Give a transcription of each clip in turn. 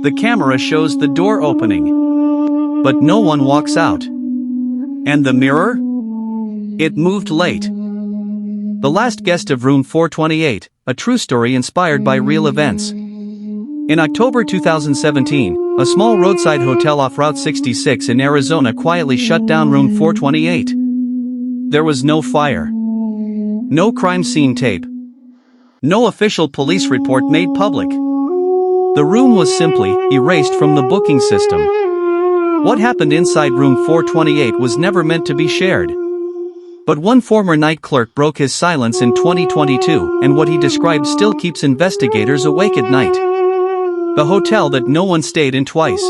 The camera shows the door opening, but no one walks out. And the mirror? It moved late. The last guest of room 428, a true story inspired by real events. In October 2017, a small roadside hotel off Route 66 in Arizona quietly shut down room 428. There was no fire. No crime scene tape. No official police report made public. The room was simply erased from the booking system. What happened inside room 428 was never meant to be shared. But one former night clerk broke his silence in 2022, and what he described still keeps investigators awake at night. The hotel that no one stayed in twice.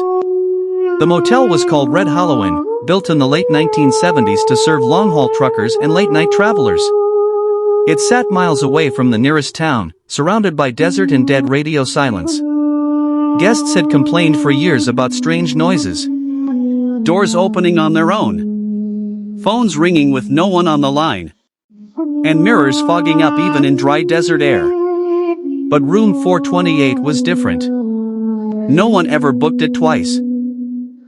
The motel was called Red Halloween, built in the late 1970s to serve long-haul truckers and late-night travelers. It sat miles away from the nearest town, surrounded by desert and dead radio silence. Guests had complained for years about strange noises. Doors opening on their own. Phones ringing with no one on the line. And mirrors fogging up even in dry desert air. But room 428 was different. No one ever booked it twice.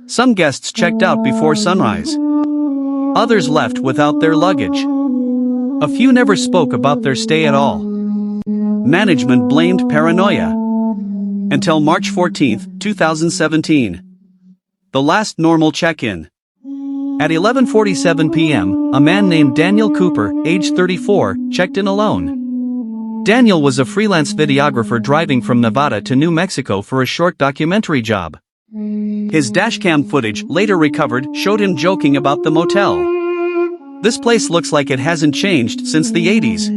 Some guests checked out before sunrise. Others left without their luggage. A few never spoke about their stay at all. Management blamed paranoia. Until March 14, 2017. The last normal check-in. At 11:47 p.m., a man named Daniel Cooper, age 34, checked in alone. Daniel was a freelance videographer driving from Nevada to New Mexico for a short documentary job. His dashcam footage, later recovered, showed him joking about the motel. "This place looks like it hasn't changed since the 80s.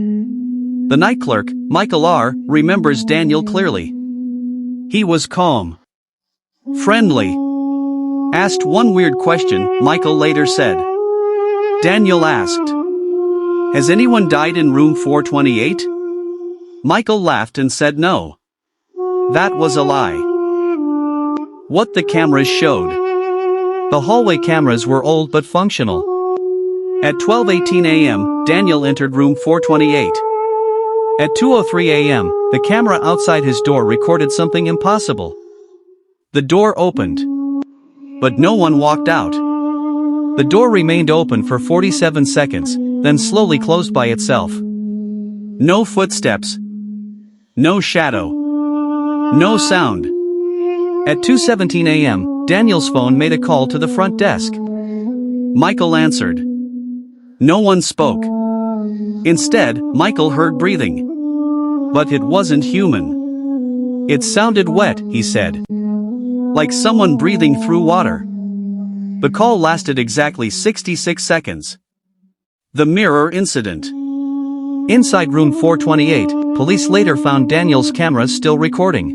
The night clerk, Michael R., remembers Daniel clearly. He was calm. Friendly. Asked one weird question, Michael later said. Daniel asked, "Has anyone died in room 428? Michael laughed and said no. That was a lie. What the cameras showed. The hallway cameras were old but functional. At 12:18 a.m., Daniel entered room 428. At 2:03 a.m., the camera outside his door recorded something impossible. The door opened. But no one walked out. The door remained open for 47 seconds, then slowly closed by itself. No footsteps. No shadow. No sound. At 2:17 a.m., Daniel's phone made a call to the front desk. Michael answered. No one spoke. Instead, Michael heard breathing. But it wasn't human. It sounded wet, he said. Like someone breathing through water. The call lasted exactly 66 seconds. The mirror incident. Inside room 428, police later found Daniel's cameras still recording.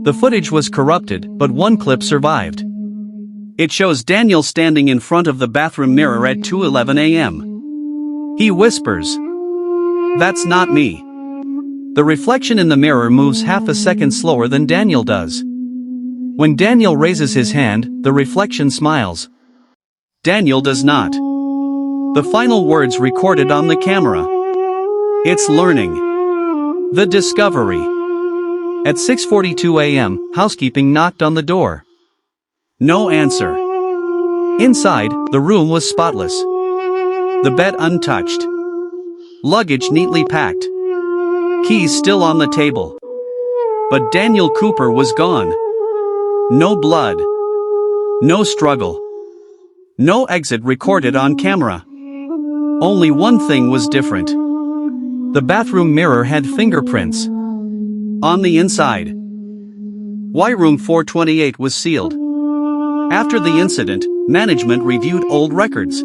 The footage was corrupted, but one clip survived. It shows Daniel standing in front of the bathroom mirror at 2:11 a.m. He whispers, "That's not me." The reflection in the mirror moves half a second slower than Daniel does. When Daniel raises his hand, the reflection smiles. Daniel does not. The final words recorded on the camera. It's learning. The discovery. At 6:42 a.m., housekeeping knocked on the door. No answer. Inside, the room was spotless. The bed untouched. Luggage neatly packed. Keys still on the table. But Daniel Cooper was gone. No blood. No struggle. No exit recorded on camera. Only one thing was different. The bathroom mirror had fingerprints. On the inside. Why room 428 was sealed. After the incident, management reviewed old records.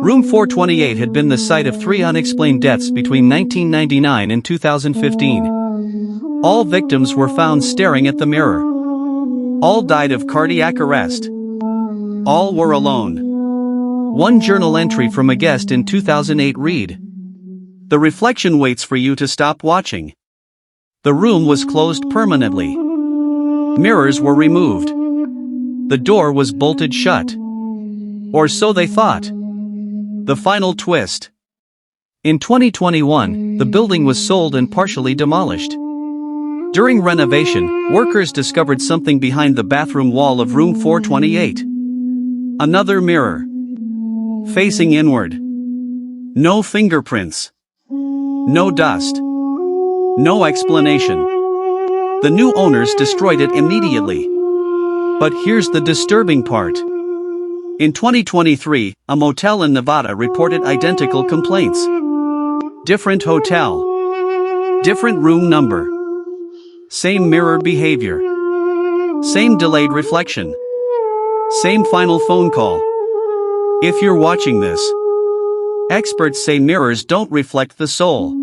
Room 428 had been the site of 3 unexplained deaths between 1999 and 2015. All victims were found staring at the mirror. All died of cardiac arrest. All were alone. One journal entry from a guest in 2008 read, "The reflection waits for you to stop watching." The room was closed permanently. Mirrors were removed. The door was bolted shut. Or so they thought. The final twist. In 2021, the building was sold and partially demolished. During renovation, workers discovered something behind the bathroom wall of room 428. Another mirror. Facing inward. No fingerprints. No dust. No explanation. The new owners destroyed it immediately. But here's the disturbing part. In 2023, a motel in Nevada reported identical complaints. Different hotel. Different room number. Same mirror behavior. Same delayed reflection. Same final phone call. If you're watching this, experts say mirrors don't reflect the soul.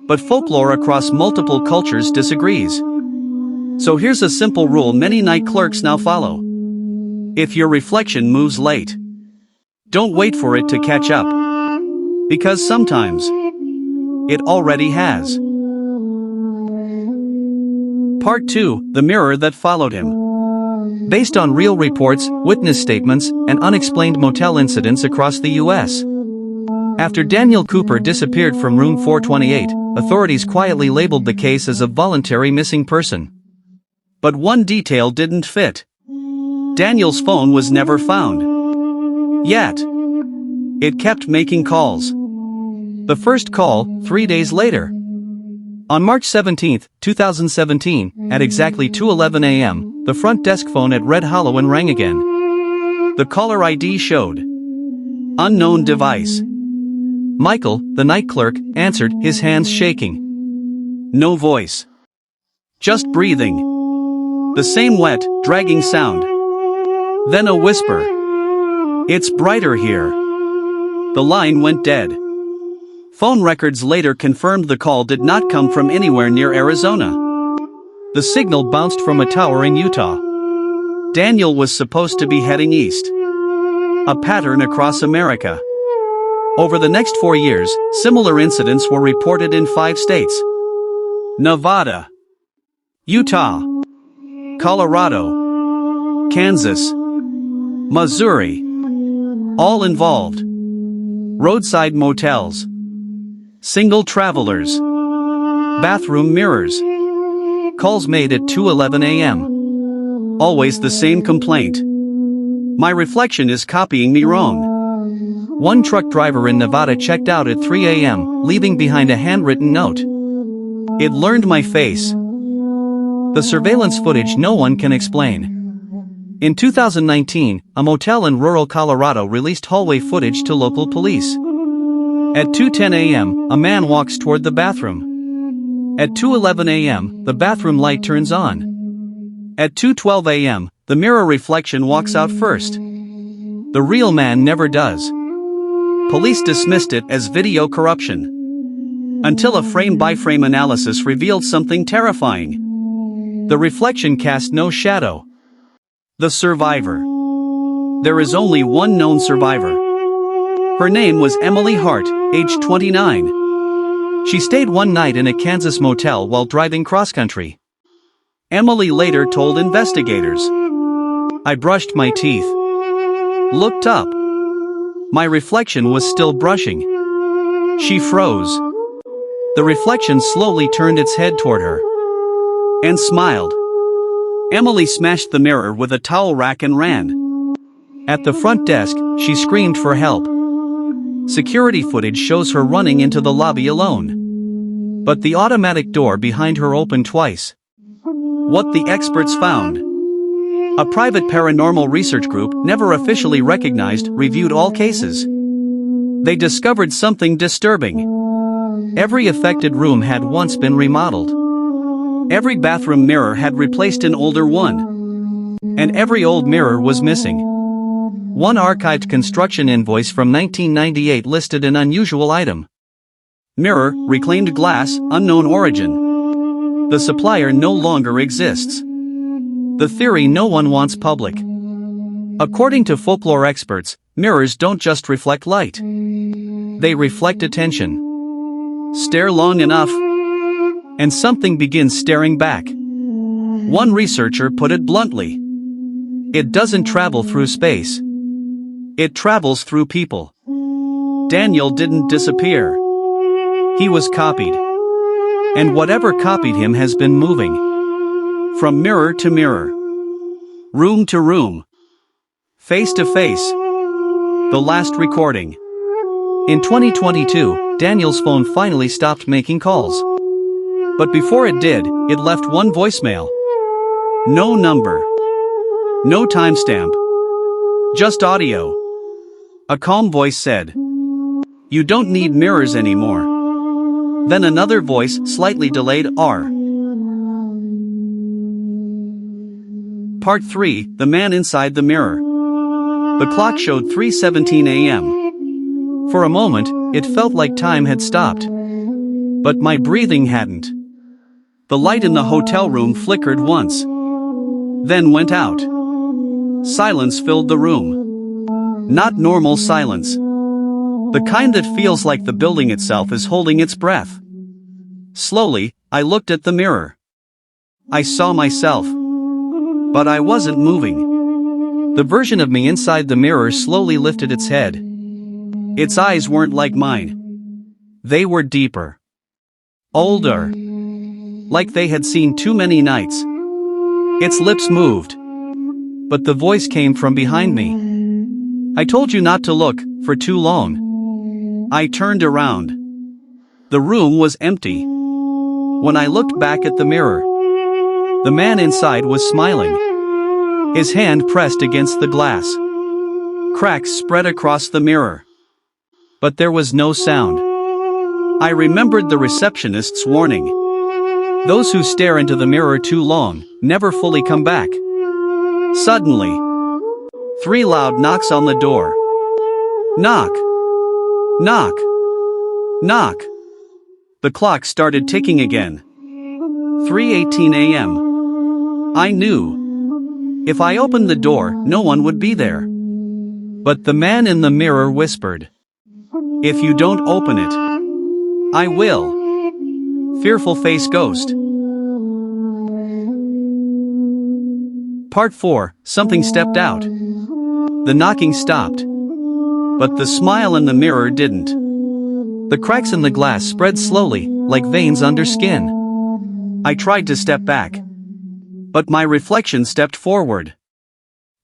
But folklore across multiple cultures disagrees. So here's a simple rule many night clerks now follow. If your reflection moves late, don't wait for it to catch up. Because sometimes, it already has. Part 2, The Mirror That Followed Him. Based on real reports, witness statements, and unexplained motel incidents across the U.S. After Daniel Cooper disappeared from room 428, authorities quietly labeled the case as a voluntary missing person. But one detail didn't fit. Daniel's phone was never found. Yet, it kept making calls. The first call, 3 days later. On March 17, 2017, at exactly 2:11 a.m., the front desk phone at Red Hollow rang again. The caller ID showed unknown device. Michael, the night clerk, answered, his hands shaking. No voice. Just breathing. The same wet, dragging sound. Then a whisper. It's brighter here. The line went dead. Phone records later confirmed the call did not come from anywhere near Arizona. The signal bounced from a tower in Utah. Daniel was supposed to be heading east. A pattern across America. Over the next 4 years, similar incidents were reported in 5 states. Nevada, Utah, Colorado, Kansas, Missouri. All involved. Roadside motels. Single travelers. Bathroom mirrors. Calls made at 2:11 a.m. Always the same complaint. My reflection is copying me wrong. One truck driver in Nevada checked out at 3 a.m., leaving behind a handwritten note. It learned my face. The surveillance footage no one can explain. In 2019, a motel in rural Colorado released hallway footage to local police. At 2:10 a.m., a man walks toward the bathroom. At 2:11 a.m., the bathroom light turns on. At 2:12 a.m., the mirror reflection walks out first. The real man never does. Police dismissed it as video corruption. Until a frame-by-frame analysis revealed something terrifying. The reflection cast no shadow. The survivor. There is only one known survivor. Her name was Emily Hart, age 29. She stayed one night in a Kansas motel while driving cross-country. Emily later told investigators, I brushed my teeth. Looked up. My reflection was still brushing. She froze. The reflection slowly turned its head toward her. And smiled. Emily smashed the mirror with a towel rack and ran. At the front desk, she screamed for help. Security footage shows her running into the lobby alone. But the automatic door behind her opened twice. What the experts found. A private paranormal research group, never officially recognized, reviewed all cases. They discovered something disturbing. Every affected room had once been remodeled. Every bathroom mirror had replaced an older one. And every old mirror was missing. One archived construction invoice from 1998 listed an unusual item. Mirror, reclaimed glass, unknown origin. The supplier no longer exists. The theory no one wants public. According to folklore experts, mirrors don't just reflect light. They reflect attention. Stare long enough, and something begins staring back. One researcher put it bluntly. It doesn't travel through space. It travels through people. Daniel didn't disappear. He was copied. And whatever copied him has been moving. From mirror to mirror. Room to room. Face to face. The last recording. In 2022, Daniel's phone finally stopped making calls. But before it did, it left one voicemail. No number. No timestamp. Just audio. A calm voice said, "You don't need mirrors anymore." Then another voice, slightly delayed, "R." Part 3, The Man Inside the Mirror. The clock showed 3:17 a.m. For a moment, it felt like time had stopped. But my breathing hadn't. The light in the hotel room flickered once. Then went out. Silence filled the room. Not normal silence. The kind that feels like the building itself is holding its breath. Slowly, I looked at the mirror. I saw myself. But I wasn't moving. The version of me inside the mirror slowly lifted its head. Its eyes weren't like mine. They were deeper. Older. Like they had seen too many nights. Its lips moved. But the voice came from behind me. "I told you not to look for too long." I turned around. The room was empty. When I looked back at the mirror, the man inside was smiling. His hand pressed against the glass. Cracks spread across the mirror. But there was no sound. I remembered the receptionist's warning. Those who stare into the mirror too long never fully come back. Suddenly, 3 loud knocks on the door. Knock. Knock. Knock. The clock started ticking again. 3:18 a.m. I knew. If I opened the door, no one would be there. But the man in the mirror whispered, "If you don't open it, I will." Fearful face ghost. Part 4, Something stepped out. The knocking stopped. But the smile in the mirror didn't. The cracks in the glass spread slowly, like veins under skin. I tried to step back. But my reflection stepped forward.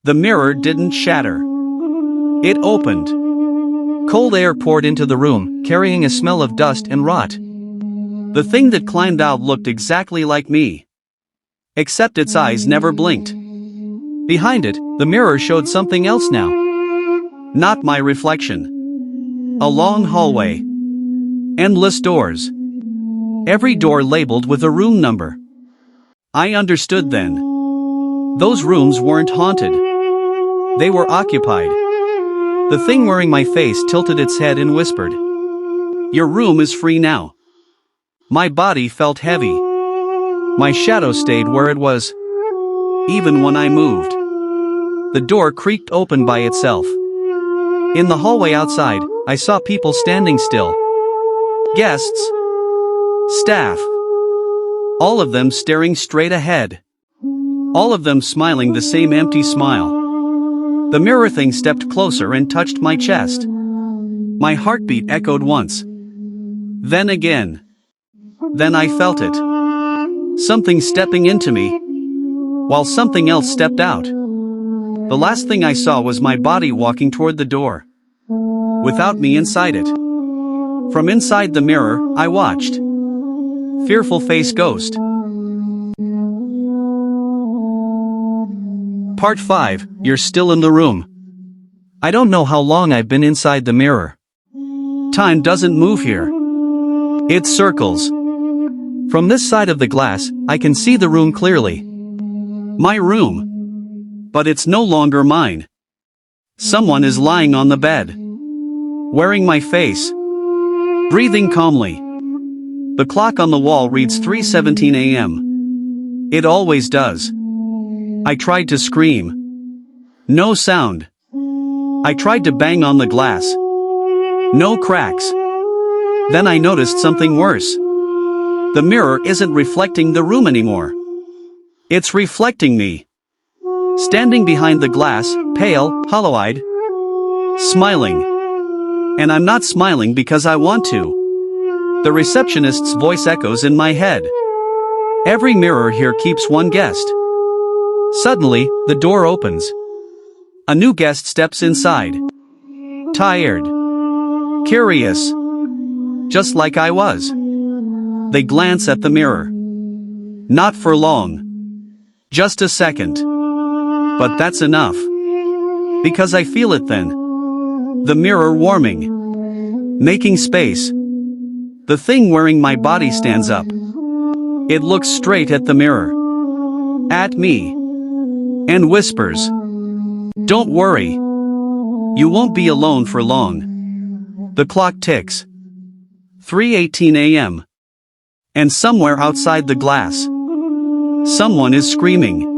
The mirror didn't shatter. It opened. Cold air poured into the room, carrying a smell of dust and rot. The thing that climbed out looked exactly like me. Except its eyes never blinked. Behind it, the mirror showed something else now. Not my reflection. A long hallway. Endless doors. Every door labeled with a room number. I understood then. Those rooms weren't haunted. They were occupied. The thing wearing my face tilted its head and whispered, "Your room is free now." My body felt heavy. My shadow stayed where it was. Even when I moved. The door creaked open by itself. In the hallway outside, I saw people standing still. Guests. Staff. All of them staring straight ahead. All of them smiling the same empty smile. The mirror thing stepped closer and touched my chest. My heartbeat echoed once. Then again. Then I felt it. Something stepping into me. While something else stepped out. The last thing I saw was my body walking toward the door. Without me inside it. From inside the mirror, I watched. Fearful face ghost. Part 5, You're still in the room. I don't know how long I've been inside the mirror. Time doesn't move here. It circles. From this side of the glass, I can see the room clearly. My room. But it's no longer mine. Someone is lying on the bed. Wearing my face. Breathing calmly. The clock on the wall reads 3:17 a.m. It always does. I tried to scream. No sound. I tried to bang on the glass. No cracks. Then I noticed something worse. The mirror isn't reflecting the room anymore. It's reflecting me. Standing behind the glass, pale, hollow-eyed. Smiling. And I'm not smiling because I want to. The receptionist's voice echoes in my head. Every mirror here keeps one guest. Suddenly, the door opens. A new guest steps inside. Tired. Curious. Just like I was. They glance at the mirror. Not for long. Just a second. But that's enough. Because I feel it then. The mirror warming. Making space. The thing wearing my body stands up. It looks straight at the mirror. At me. And whispers. Don't worry. You won't be alone for long. The clock ticks. 3:18 a.m. And somewhere outside the glass, someone is screaming.